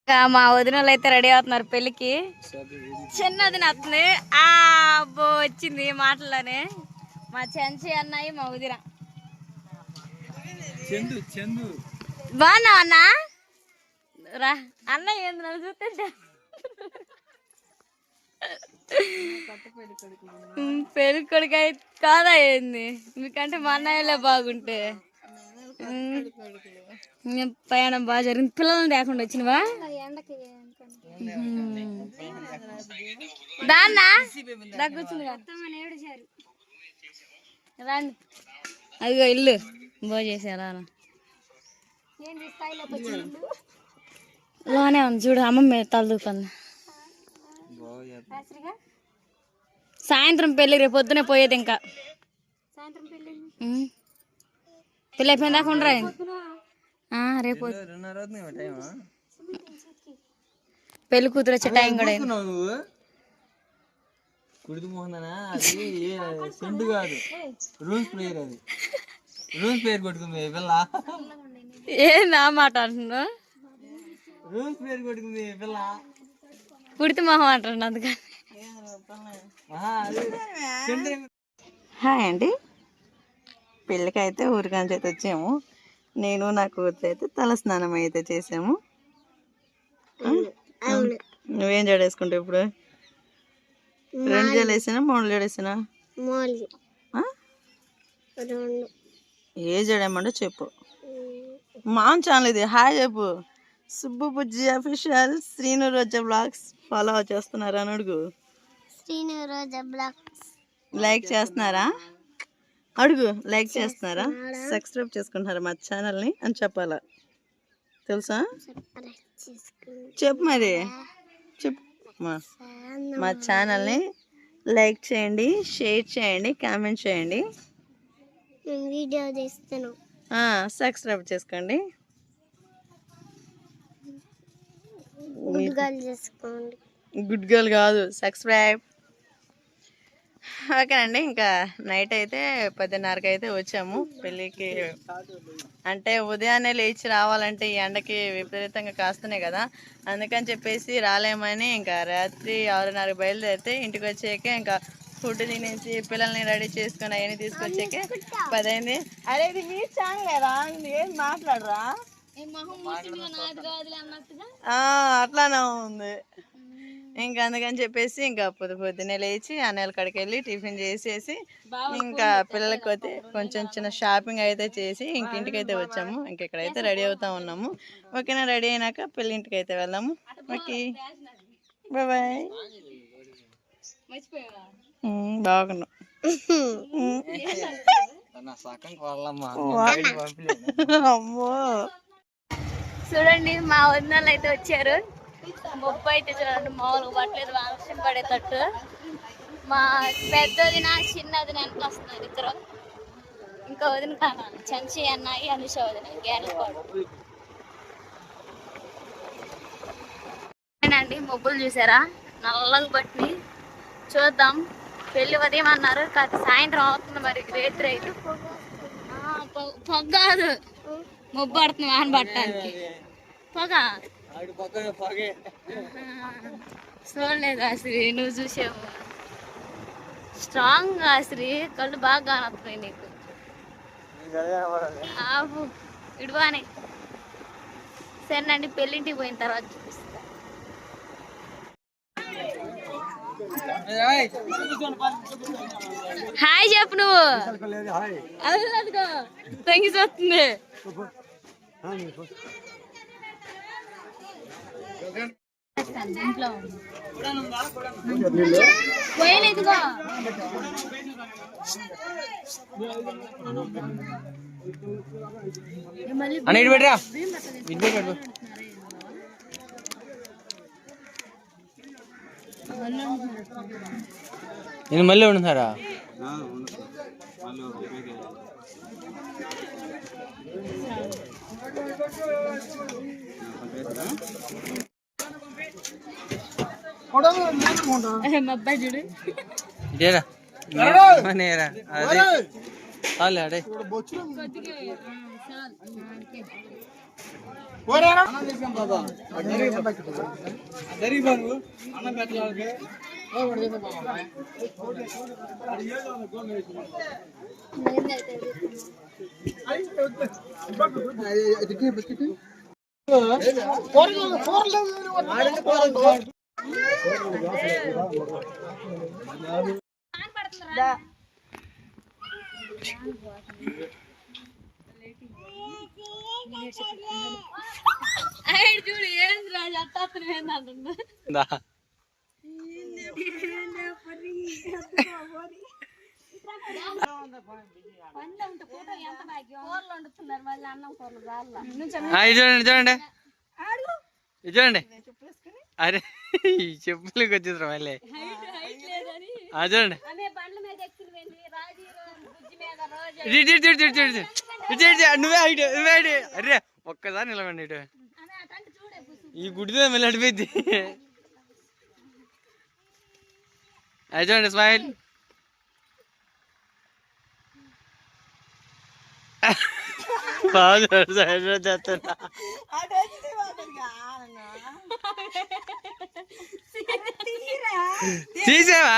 మా వదిన వాళ్ళు అయితే రెడీ అవుతున్నారు పెళ్ళికి. చిన్న వదిన వస్తుంది. అబ్బో వచ్చింది మాటల్లోనే. మా చెంచి అన్నయ్య మా వదిన. బాగున్నావు అన్న? రా అన్నయ్య ఏంది నన్ను చూస్తుంటే. పెళ్లి కొడుకు అయితే కాదా ఏంది మీకంటే మా అన్నయ్యలే బాగుంటే. ప్రయాణం బాగా జరిగింది. పిల్లల్ని లేకుండా వచ్చినవా? దాన్నా దగ్గొచ్చింది రండి. అదిగో ఇల్లు బాగా చేసారా? లోనే ఉంది చూడు. అమ్మమ్మ తలదూకుంది. సాయంత్రం పెళ్ళి, రేపు పొద్దునే పోయేది. ఇంకా పెళ్ళి అయిపోయిన దాకా ఉండరా? రేపు పెళ్లి కూతురు వచ్చే టైం కూడా ఏం నా మాట అంటున్నావు? పుడితే మొహం అంటున్నా అందుకని. హాయ్ అండి. పెళ్ళికి అయితే ఊరికాంచి అయితే వచ్చాము. నేను నా కూతురు అయితే తలస్నానం అయితే చేసాము. నువ్వేం జడేసుకుంటావు ఇప్పుడు? 2 జడలు వేసినా 3 జడలు వేసినా? ఏ జడేమంటో చెప్పు. మామ ఛానల్ ఇది. హాయ్ చెప్పు. సుబ్బు బుజ్జి అఫీషియల్ శ్రీను రోజా బ్లాగ్స్ ఫాలో చేస్తున్నారా అని అడుగు. శ్రీను రోజా బ్లాగ్స్ లైక్ చేస్తున్నారా? అడుగు. లైక్ చేస్తున్నారా? సబ్స్క్రైబ్ చేసుకుంటున్నారా మా ఛానల్ని అని చెప్పాలా? తెలుసా? చెప్పు మరి చెప్పు. మా ఛానల్ని లైక్ చేయండి, షేర్ చేయండి, కామెంట్ చేయండి, వీడియో చేస్తాను. సబ్స్క్రైబ్ చేసుకోండి. గుడ్ గర్ల్ కాదు, సబ్స్క్రైబ్. ఓకేనండి. ఇంకా నైట్ అయితే 10:30కి అయితే వచ్చాము పెళ్ళికి. అంటే ఉదయాన్నే లేచి రావాలంటే ఈ ఎండకి విపరీతంగా కాస్తున్నాయి కదా, అందుకని చెప్పేసి రాలేమని ఇంకా రాత్రి 6:30కి బయలుదేరితే ఇంటికి వచ్చాక ఇంకా ఫుడ్ తినేసి పిల్లల్ని రెడీ చేసుకుని అవన్నీ తీసుకొచ్చాక 10 అయింది. అరే ఇది మీ ఛానల్ రా, ఏం మాట్లాడరా? అట్లానే ఉంది. ఇంకా అందుకని చెప్పేసి ఇంకా పొద్దున్నే లేచి అన్నయ్యల కాడికి వెళ్ళి టిఫిన్ చేసేసి ఇంకా పిల్లలకి అయితే కొంచెం చిన్న షాపింగ్ అయితే చేసి ఇంటికి అయితే వచ్చాము. ఇంకెక్కడైతే రెడీ అవుతా ఉన్నాము. ఓకేనా? రెడీ అయినాక పెళ్ళింటికి అయితే వెళ్దాము. Okay, bye bye. బాగున్నావు. అమ్మో చూడండి మా వదినాలు అయితే వచ్చారు. ముప్పై అయితే చూడండి మామూలుగా పట్టలేదు, వర్షం పడేటట్టు. మా పెద్ద వదిన చిన్న వదిన వెనక వస్తున్నారు ఇద్దరు. ఇంకా వదిన కావాలి చంచి అన్నాయి అనుష వదిన గ్యానకోడు. అండి మబ్బులు చూసారా నల్లగా పట్టి. చూద్దాం. పెళ్ళి ఉదయం అన్నారు కాదు సాయంత్రం అవుతుంది. మరి రేత్రి అయితే పొగదు మబ్బు పడుతుంది వాహన పట్టడానికి. పొగ చూడలేదు ఆశ్రీ, నువ్వు చూసావు. స్ట్రాంగ్ ఆశ్రీ, కళ్ళు బాగా కానొస్తున్నాయి నీకు. ఆపు ఇడువానే. సరేనండి పెళ్ళింటికి పోయిన తర్వాత చూపిస్తా. హాయ్ చెప్పు నువ్వు. అదిగో తంగి చూస్తుంది. పోయలేదుగో అన్న పెట్టరా నేను మళ్ళీ ఉంటున్నారా? అబ్బాయి చూడు ఇదేరా నేరా అదే చాలే అడే చూడు ఏంది రాజు అత్తాత్రం ఏందంటుందా దా. ఇది చూడండి చూడండి ఇది చూడండి. అరే ఈ చెప్పులకి వచ్చేసారు మళ్ళీ. చూడండి నువ్వే హైట్ నువ్వే హైట్. అరే ఒక్కసారి నిలవండి ఇటు. ఈ గుడితో మళ్ళీ అడిపోయింది. అది చూడండి స్మైల్. తీసేవా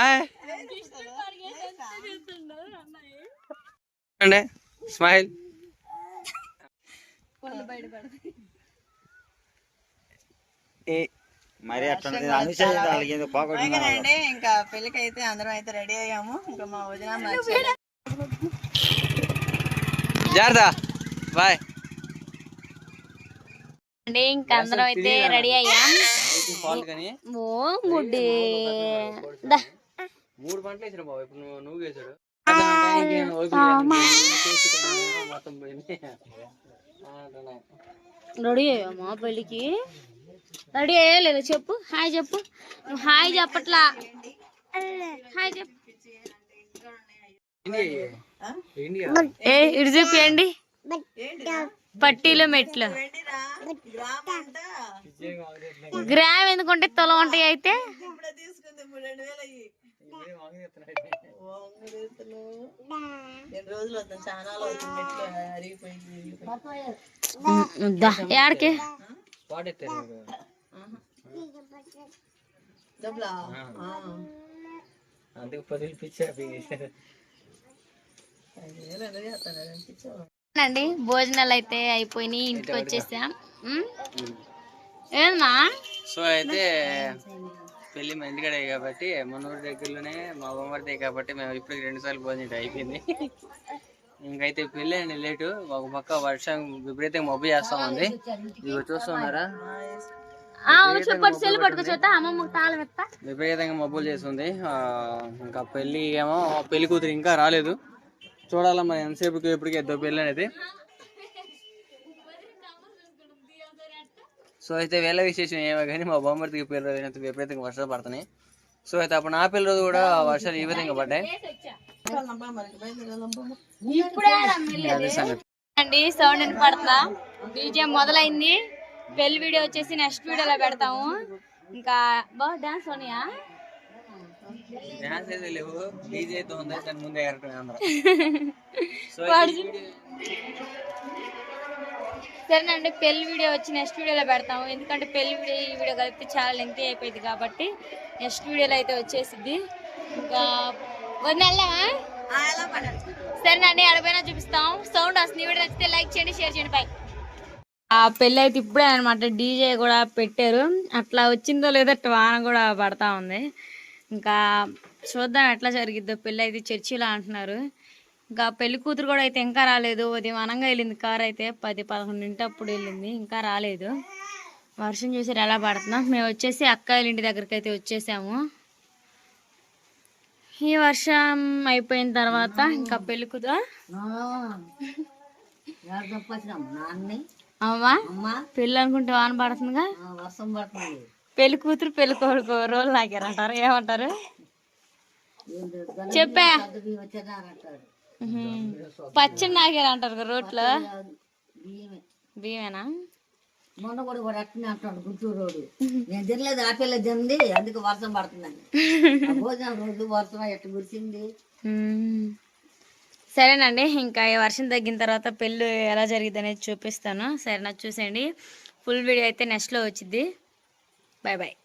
అండి స్మైల్. మరి అట్లా ఓకేనండి, ఇంకా పెళ్ళికి అయితే అందరం అయితే రెడీ అయ్యాము. ఇంకా మా వదిన మా చెల్లి. జాగ్రత్త బాయ్ అండి. ఇంకా అందరం అయితే రెడీ అయ్యాం. ఓ ముడ్డి 3 పంటలు వేసిన బాబు. ఇప్పుడు నువ్వు వేసాడు రెడీ అయ్యామా పెళ్ళికి? రెడీ అయ్యలేదు చెప్పు. హాయ్ చెప్పు. నువ్వు హాయ్ చెప్పట్లా. హాయ్ చెప్పు. ఇటు చూపియండి. పట్టీలు మెట్లు. గ్రామ్ ఎందుకుంటే తులం ఉంటాయి. అయితే ఏడకి అందుకు 10 పిచ్చా అండి. భోజనాలు అయితే అయిపోయినాయి. ఇంటికి వచ్చేసాం. ఏమా సో అయితే పెళ్ళి మా ఇంటికాడే కాబట్టి మన ఊరి దగ్గరలోనే మా బొమ్మడితే కాబట్టి మేము ఇప్పటికి 2 సార్లు భోజనం అయిపోయింది. ఇంకైతే పెళ్ళి అండి లేటు. ఒక పక్క వర్షం విపరీతంగా మబ్బు చేస్తా ఉంది. ఇవి చూస్తున్నారా విపరీతంగా మబ్బులు చేస్తుంది. ఇంకా పెళ్ళి ఏమో పెళ్లి కూతురు ఇంకా రాలేదు. చూడాలా మరి ఎంతసేపుకి ఎప్పటికి ఎద్దో పెళ్ళి అనేది. సో అయితే వేళ విశేషం ఏమో కానీ మా బొమ్మడికి పెళ్లి రోజు విపరీతంగా వర్షాలు పడుతున్నాయి. సో అయితే అప్పుడు నా పెళ్లి రోజు కూడా వర్షాలు ఈ విధంగా పడ్డాయి. అండి సౌండ్ వినపడుతుందా? డీజే మొదలైంది. పెళ్లి వీడియో వచ్చేసి నెక్స్ట్ వీడియోలో పెడతాము. ఇంకా బా డాన్స్ సోనియా డాన్స్ అయితే లేవు, డీజే అయితే ఉంది. దాని ముందే సరేనండి. పెళ్లి వీడియో వచ్చి నెక్స్ట్ వీడియోలో పెడతాము. ఎందుకంటే పెళ్లి వీడియో ఈ వీడియో కలిపితే చాలా లెంగ్తీ అయిపోయింది కాబట్టి నెక్స్ట్ వీడియోలో అయితే వచ్చేసిద్ది. ఇంకా వదిలేమా? సరేనండి, అడిపోయినా చూపిస్తాం. సౌండ్ వస్తుంది. వీడియో నచ్చితే లైక్ చేయండి, షేర్ చేయండి. బై. ఆ పెళ్ళి అయితే ఇప్పుడే అనమాట డీజే కూడా పెట్టారు. అట్లా వచ్చిందో లేదో వాన కూడా పడతా ఉంది. ఇంకా చూద్దాం ఎట్లా జరిగిద్దో. పెళ్ళి అయితే చర్చిలో అంటున్నారు. ఇంకా పెళ్లి కూతురు కూడా అయితే ఇంకా రాలేదు. ఉదయం అనంగా వెళ్ళింది కార్ అయితే 10-11 అప్పుడు వెళ్ళింది. ఇంకా రాలేదు. వర్షం చూసారు ఎలా పడుతుందా. మేము వచ్చేసి అక్కాయిల ఇంటి దగ్గరికి అయితే వచ్చేసాము. ఈ వర్షం అయిపోయిన తర్వాత ఇంకా పెళ్లి కూతురు అమ్మా పెళ్ళి అనుకుంటే వాన పడుతుందిగా. పెళ్లి కూతురు పెళ్లి కొడుకు రోజులు నాకారంటారు. ఏమంటారు చెప్పా? పచ్చడి నాగారు అంటారు రోడ్లో. బియ్యమేనా? మొన్న కూడా అట్నే అంటాడు గుంటూరు. నేను తినలేదు, ఆ పిల్ల తింది, అందుకు వర్షం పడుతుందండి. భోజనం రోజు వర్షం ఎట్లా కురిసింది. సరేనండి, ఇంకా ఈ వర్షం తగ్గిన తర్వాత పెళ్ళి ఎలా జరిగింది అనేది చూపిస్తాను. సరేనా, చూసేయండి. ఫుల్ వీడియో అయితే నెక్స్ట్లో వచ్చింది. Bye bye.